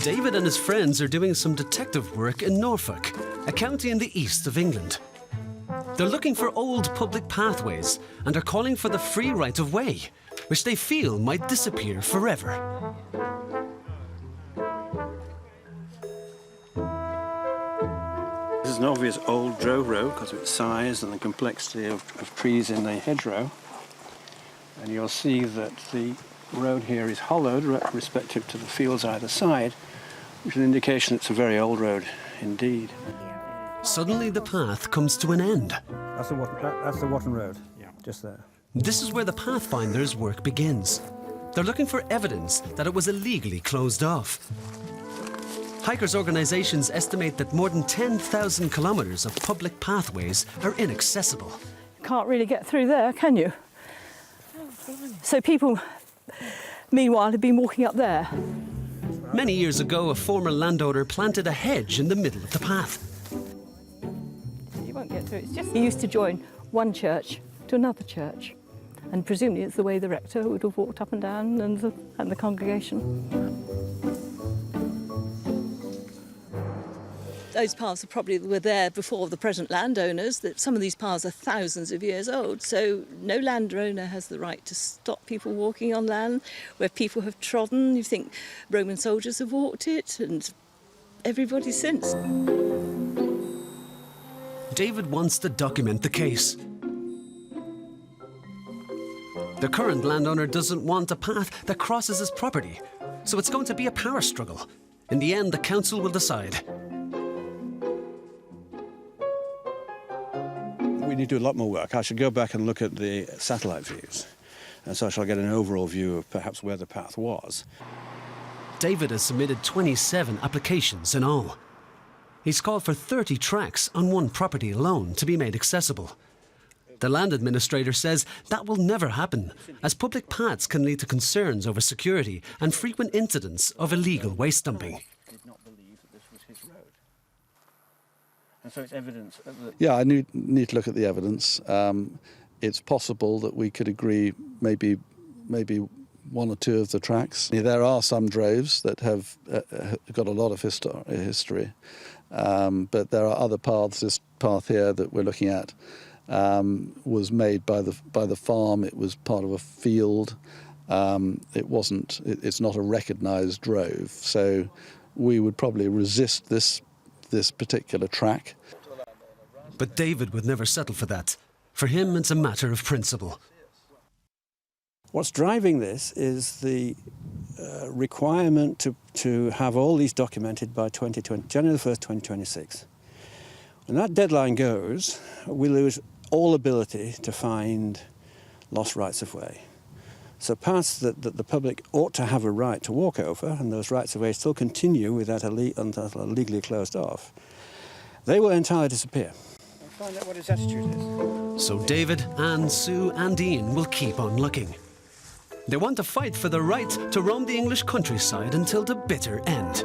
David and his friends are doing some detective work in Norfolk, a county in the east of England. They're looking for old public pathways and are calling for the free right of way, which they feel might disappear forever. This is an obvious old drove road because of its size and the complexity of trees in the hedgerow. And you'll see that the road here is hollowed respective to the fields either side, which is an indication it's a very old road indeed. Suddenly the path comes to an end. That's the Watton Road, just there. This is where the Pathfinder's work begins. They're looking for evidence that it was illegally closed off. Hikers' organisations estimate that more than 10,000 kilometres of public pathways are inaccessible. Can't really get through there, can you? So people, meanwhile, have been walking up there. Many years ago, a former landowner planted a hedge in the middle of the path. You won't get through. It's just he used to join one church to another church, and presumably it's the way the rector would have walked up and down, and the congregation. Those paths were there before the present landowners. That some of these paths are thousands of years old, so no landowner has the right to stop people walking on land where people have trodden. You think Roman soldiers have walked it, and everybody since. David wants to document the case. The current landowner doesn't want a path that crosses his property, so it's going to be a power struggle. In the end, the council will decide. We need to do a lot more work. I should go back and look at the satellite views, and so I shall get an overall view of perhaps where the path was. David has submitted 27 applications in all. He's called for 30 tracks on one property alone to be made accessible. The land administrator says that will never happen, as public paths can lead to concerns over security and frequent incidents of illegal waste dumping. Did not believe that this was his road. And so it's evidence that... Yeah, I need to look at the evidence. It's possible that we could agree maybe one or two of the tracks. There are some droves that have got a lot of history, but there are other paths. This path here that we're looking at was made by the farm. It was part of a field. It's not a recognised drove, so we would probably resist this particular track. But David would never settle for that. For him, it's a matter of principle. What's driving this is the requirement to have all these documented by January the 1st, 2026. When that deadline goes, we lose all ability to find lost rights of way. So paths that the public ought to have a right to walk over, and those rights of way still continue without until legally closed off, they will entirely disappear. And find out what his attitude is. So David, Anne, Sue and Ian will keep on looking. They want to fight for the right to roam the English countryside until the bitter end.